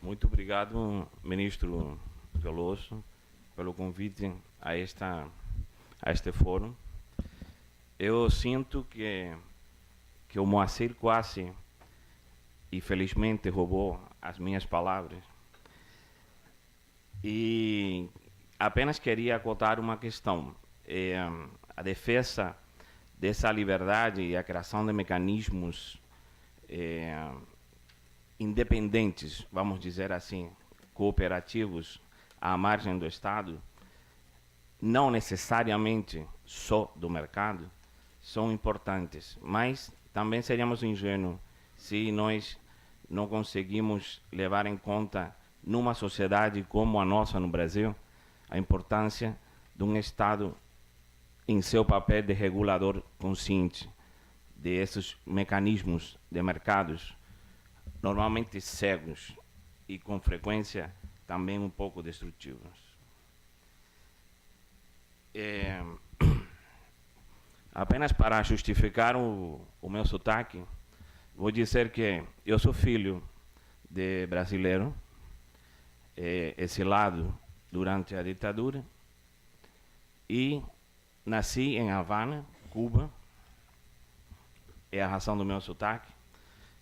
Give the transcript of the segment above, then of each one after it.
Muito obrigado, ministro Veloso, pelo convite a este fórum. Eu sinto que o Moacir quase, infelizmente, roubou as minhas palavras. E apenas queria acotar uma questão. A defesa dessa liberdade e a criação de mecanismos independentes, vamos dizer assim, cooperativos à margem do Estado, não necessariamente só do mercado, são importantes, mas também seríamos ingênuos se nós não conseguimos levar em conta, numa sociedade como a nossa no Brasil, a importância de um Estado em seu papel de regulador consciente desses mecanismos de mercados normalmente cegos e com frequência também um pouco destrutivos. Apenas para justificar o meu sotaque, vou dizer que eu sou filho de brasileiro, exilado durante a ditadura, e nasci em Havana, Cuba, é a razão do meu sotaque,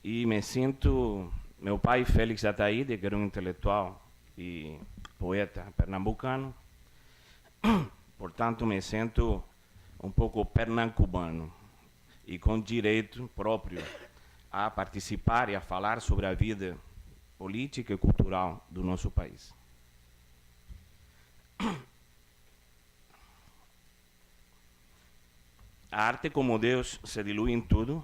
e me sinto, meu pai Félix Ataíde, que era um intelectual e poeta pernambucano, portanto me sinto um pouco pernancubano e com direito próprio a participar e a falar sobre a vida política e cultural do nosso país. A arte como Deus se dilui em tudo.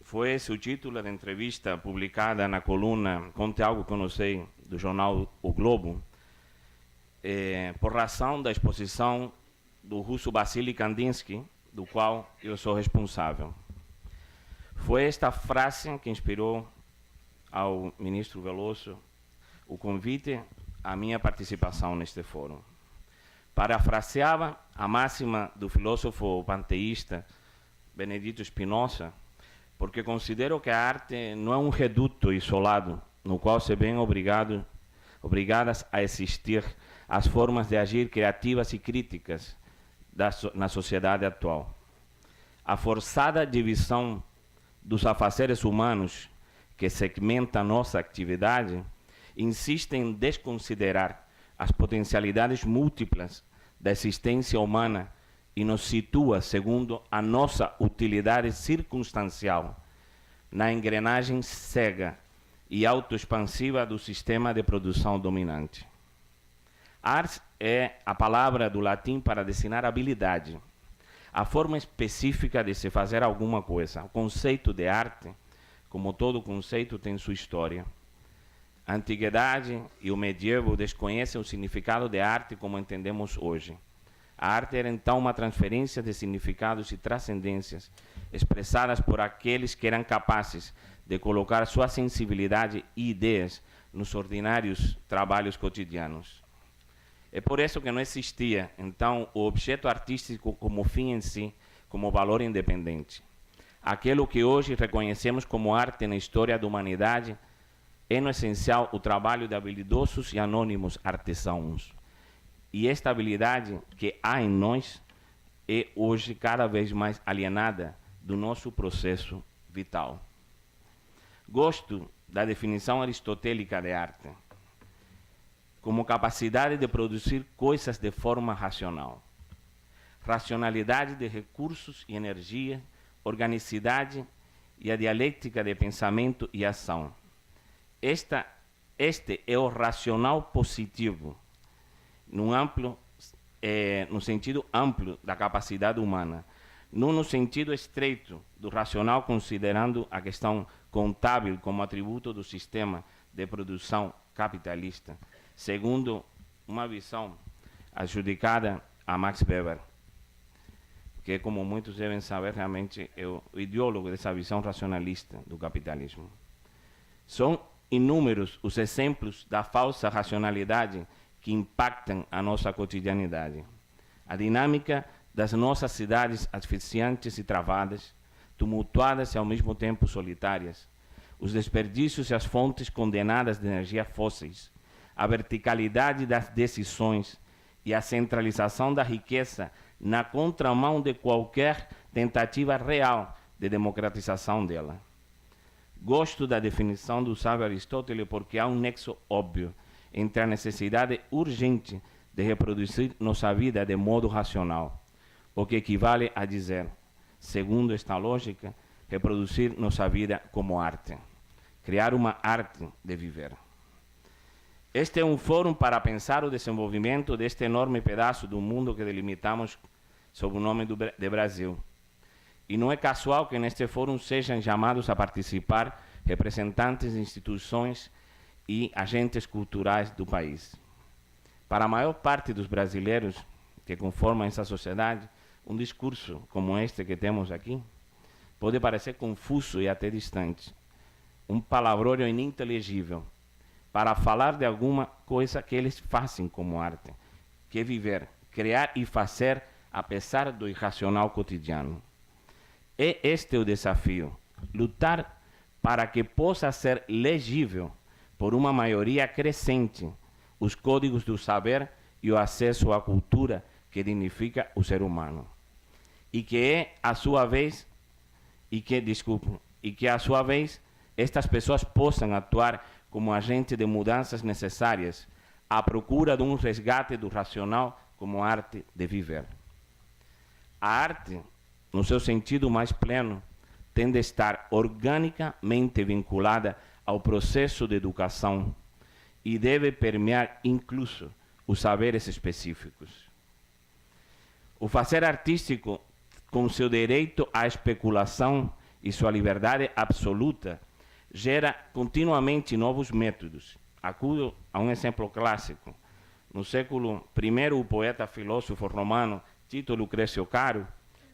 Foi esse o título da entrevista publicada na coluna Conte Algo que eu não sei, do jornal O Globo, por razão da exposição do russo Vassily Kandinsky, do qual eu sou responsável. Foi esta frase que inspirou ao ministro Veloso o convite à minha participação neste fórum. Parafraseava a máxima do filósofo panteísta Benedito Spinoza, porque considero que a arte não é um reduto isolado no qual se veem obrigadas a existir as formas de agir criativas e críticas na sociedade atual. A forçada divisão dos afazeres humanos que segmenta a nossa atividade insiste em desconsiderar as potencialidades múltiplas da existência humana e nos situa, segundo a nossa utilidade circunstancial, na engrenagem cega e autoexpansiva do sistema de produção dominante. Ars é a palavra do latim para designar habilidade, a forma específica de se fazer alguma coisa. O conceito de arte, como todo conceito, tem sua história. A antiguidade e o medievo desconhecem o significado de arte como entendemos hoje. A arte era então uma transferência de significados e transcendências expressadas por aqueles que eram capazes de colocar sua sensibilidade e ideias nos ordinários trabalhos cotidianos. É por isso que não existia, então, o objeto artístico como fim em si, como valor independente. Aquilo que hoje reconhecemos como arte na história da humanidade é, no essencial, o trabalho de habilidosos e anônimos artesãos. E esta habilidade que há em nós é hoje cada vez mais alienada do nosso processo vital. Gosto da definição aristotélica de arte como capacidade de produzir coisas de forma racional. Racionalidade de recursos e energia, organicidade e a dialética de pensamento e ação. Este é o racional positivo, no sentido amplo da capacidade humana, não no sentido estreito do racional, considerando a questão contábil como atributo do sistema de produção capitalista, segundo uma visão adjudicada a Max Weber, que, como muitos devem saber, realmente é o ideólogo dessa visão racionalista do capitalismo. São inúmeros os exemplos da falsa racionalidade que impactam a nossa cotidianidade. A dinâmica das nossas cidades asfixiantes e travadas, tumultuadas e ao mesmo tempo solitárias, os desperdícios e as fontes condenadas de energia fósseis, a verticalidade das decisões e a centralização da riqueza na contramão de qualquer tentativa real de democratização dela. Gosto da definição do sábio Aristóteles porque há um nexo óbvio entre a necessidade urgente de reproduzir nossa vida de modo racional, o que equivale a dizer, segundo esta lógica, reproduzir nossa vida como arte, criar uma arte de viver. Este é um fórum para pensar o desenvolvimento deste enorme pedaço do mundo que delimitamos sob o nome de Brasil. E não é casual que neste fórum sejam chamados a participar representantes de instituições e agentes culturais do país. Para a maior parte dos brasileiros que conformam essa sociedade, um discurso como este que temos aqui pode parecer confuso e até distante, um palavrão ininteligível, para falar de alguma coisa que eles fazem como arte, que é viver, criar e fazer apesar do irracional cotidiano. É este o desafio, lutar para que possa ser legível por uma maioria crescente os códigos do saber e o acesso à cultura que dignifica o ser humano. E que a sua vez, estas pessoas possam atuar como agente de mudanças necessárias à procura de um resgate do racional como arte de viver. A arte, no seu sentido mais pleno, tem de estar organicamente vinculada ao processo de educação e deve permear incluso os saberes específicos. O fazer artístico, com seu direito à especulação e sua liberdade absoluta, gera continuamente novos métodos. Acudo a um exemplo clássico. No século I, o poeta filósofo romano Tito Lucrécio Caro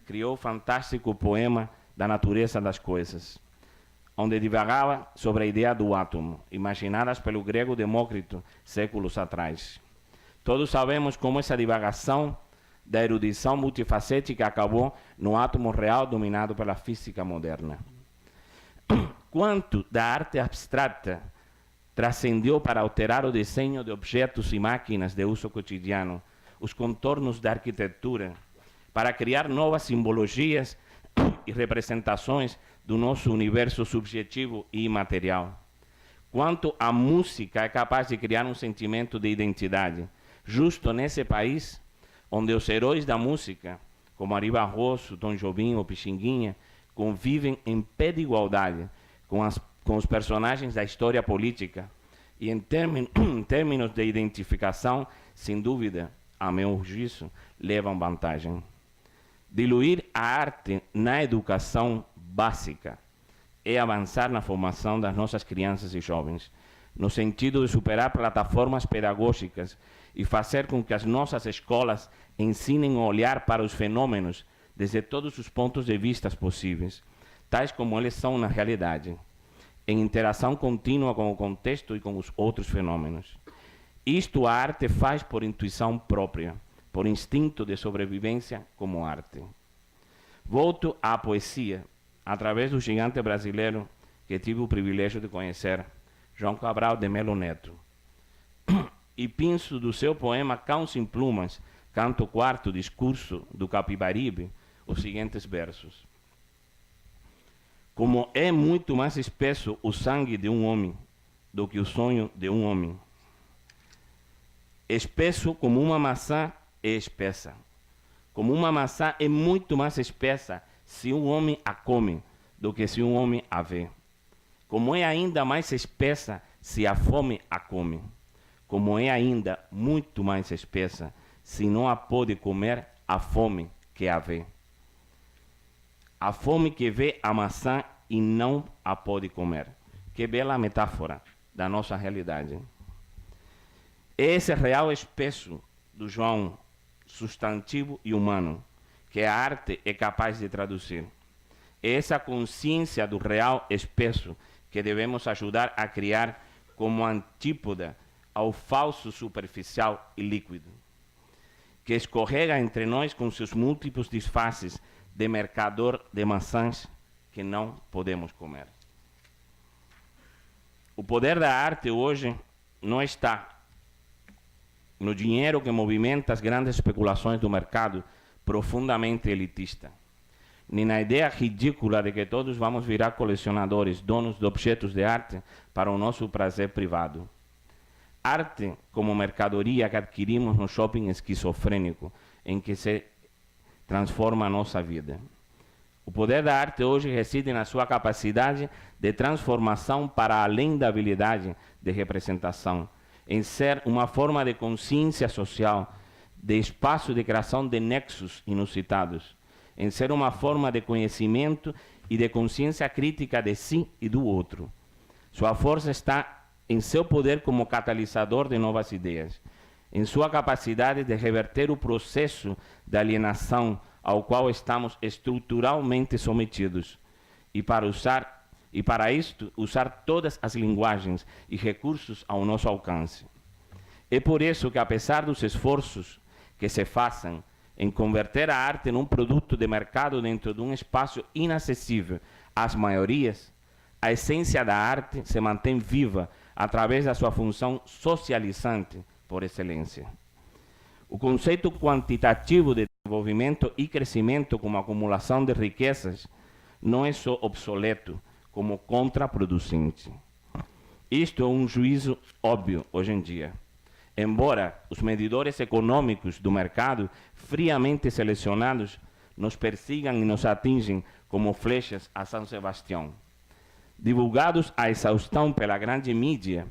criou o fantástico poema da natureza das coisas, onde divagava sobre a ideia do átomo, imaginadas pelo grego Demócrito séculos atrás. Todos sabemos como essa divagação da erudição multifacética acabou no átomo real dominado pela física moderna. Quanto da arte abstrata transcendeu para alterar o desenho de objetos e máquinas de uso cotidiano, os contornos da arquitetura, para criar novas simbologias e representações do nosso universo subjetivo e imaterial. Quanto a música é capaz de criar um sentimento de identidade, justo nesse país onde os heróis da música, como Ari Barroso, Tom Jobim ou Pixinguinha, convivem em pé de igualdade com os personagens da história política e, em termos de identificação, sem dúvida, a meu juízo, levam vantagem. Diluir a arte na educação básica é avançar na formação das nossas crianças e jovens, no sentido de superar plataformas pedagógicas e fazer com que as nossas escolas ensinem a olhar para os fenômenos desde todos os pontos de vista possíveis, tais como eles são na realidade, em interação contínua com o contexto e com os outros fenômenos. Isto a arte faz por intuição própria, por instinto de sobrevivência como arte. Volto à poesia, através do gigante brasileiro que tive o privilégio de conhecer, João Cabral de Melo Neto. E penso do seu poema Cãos em Plumas, canto quarto, discurso do Capibaribe, os seguintes versos. Como é muito mais espesso o sangue de um homem do que o sonho de um homem. Espesso como uma maçã é espessa. Como uma maçã é muito mais espessa se um homem a come do que se um homem a vê. Como é ainda mais espessa se a fome a come. Como é ainda muito mais espessa se não a pode comer a fome que a vê. A fome que vê a maçã e não a pode comer. Que bela metáfora da nossa realidade. Esse real espesso do João, substantivo e humano, que a arte é capaz de traduzir. É essa consciência do real espesso que devemos ajudar a criar como antípoda ao falso superficial e líquido, que escorrega entre nós com seus múltiplos disfarces de mercador de maçãs que não podemos comer. O poder da arte hoje não está no dinheiro que movimenta as grandes especulações do mercado profundamente elitista, nem na ideia ridícula de que todos vamos virar colecionadores, donos de objetos de arte para o nosso prazer privado. Arte como mercadoria que adquirimos no shopping esquizofrênico em que se transforma a nossa vida. O poder da arte hoje reside na sua capacidade de transformação para além da habilidade de representação, em ser uma forma de consciência social, de espaço de criação de nexos inusitados, em ser uma forma de conhecimento e de consciência crítica de si e do outro. Sua força está em seu poder como catalisador de novas ideias, em sua capacidade de reverter o processo de alienação ao qual estamos estruturalmente sometidos, e para isto usar todas as linguagens e recursos ao nosso alcance. É por isso que, apesar dos esforços que se façam em converter a arte num produto de mercado dentro de um espaço inacessível às maiorias, a essência da arte se mantém viva através da sua função socializante por excelência. O conceito quantitativo de desenvolvimento e crescimento como acumulação de riquezas não é só obsoleto, como contraproducente. Isto é um juízo óbvio hoje em dia. Embora os medidores econômicos do mercado, friamente selecionados, nos persigam e nos atingem como flechas a São Sebastião. Divulgados à exaustão pela grande mídia,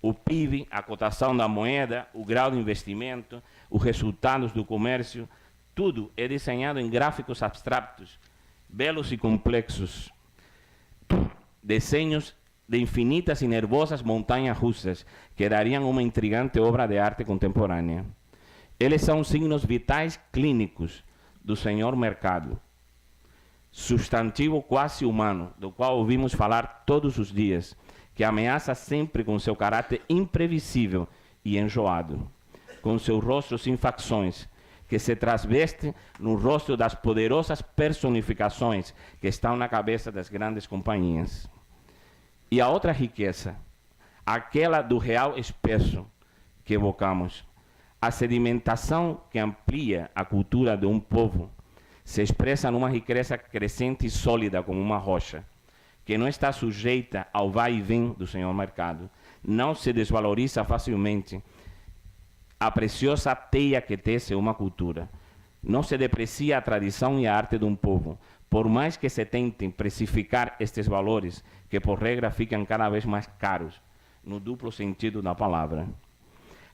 o PIB, a cotação da moeda, o grau de investimento, os resultados do comércio, tudo é desenhado em gráficos abstratos, belos e complexos, desenhos de infinitas e nervosas montanhas russas que dariam uma intrigante obra de arte contemporânea. Eles são signos vitais clínicos do senhor mercado, substantivo quase humano, do qual ouvimos falar todos os dias, que ameaça sempre com seu caráter imprevisível e enjoado, com seu rosto sem facções, que se transveste no rosto das poderosas personificações que estão na cabeça das grandes companhias. E a outra riqueza, aquela do real espesso que evocamos, a sedimentação que amplia a cultura de um povo, se expressa numa riqueza crescente e sólida como uma rocha, que não está sujeita ao vai e vem do senhor mercado, não se desvaloriza facilmente a preciosa teia que tece uma cultura, não se deprecia a tradição e a arte de um povo, por mais que se tentem precificar estes valores, que por regra ficam cada vez mais caros, no duplo sentido da palavra.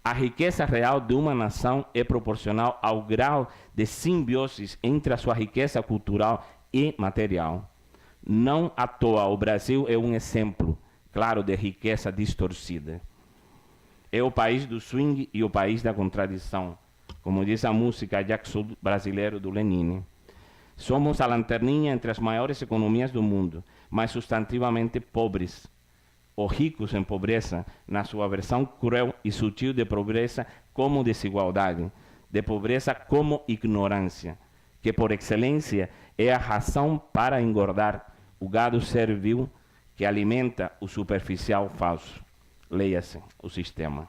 A riqueza real de uma nação é proporcional ao grau de simbiose entre a sua riqueza cultural e material. Não à toa, o Brasil é um exemplo claro de riqueza distorcida. É o país do swing e o país da contradição, como diz a música Jackson brasileiro do Lenine. Somos a lanterninha entre as maiores economias do mundo, mas substantivamente pobres, ou ricos em pobreza, na sua versão cruel e sutil de pobreza como desigualdade, de pobreza como ignorância, que por excelência é a razão para engordar o gado servil que alimenta o superficial falso. Leia-se o sistema.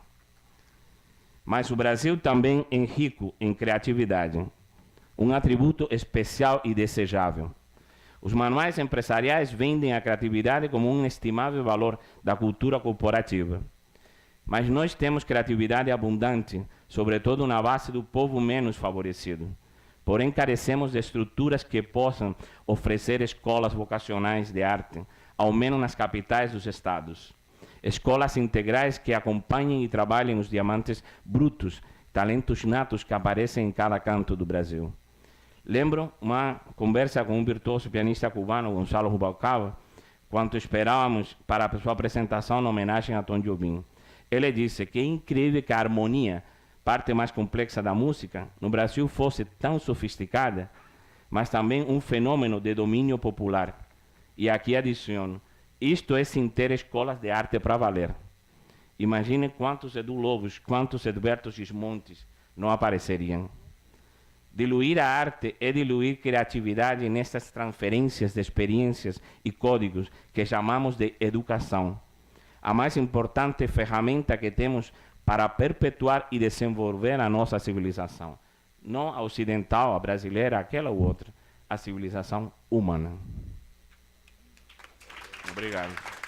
Mas o Brasil também é rico em criatividade, um atributo especial e desejável. Os manuais empresariais vendem a criatividade como um estimável valor da cultura corporativa. Mas nós temos criatividade abundante, sobretudo na base do povo menos favorecido. Porém, carecemos de estruturas que possam oferecer escolas vocacionais de arte, ao menos nas capitais dos estados. Escolas integrais que acompanhem e trabalhem os diamantes brutos, talentos natos que aparecem em cada canto do Brasil. Lembro uma conversa com um virtuoso pianista cubano, Gonzalo Rubalcaba, quando esperávamos para a sua apresentação na homenagem a Tom Jobim. Ele disse que é incrível que a harmonia, parte mais complexa da música, no Brasil fosse tão sofisticada, mas também um fenômeno de domínio popular. E aqui adiciono, isto é sem ter escolas de arte para valer. Imagine quantos Edu Lobos, quantos Edberto Gismontes não apareceriam. Diluir a arte é diluir criatividade nessas transferências de experiências e códigos que chamamos de educação. a mais importante ferramenta que temos para perpetuar e desenvolver a nossa civilização. Não a ocidental, a brasileira, aquela ou outra. A civilização humana. Obrigado.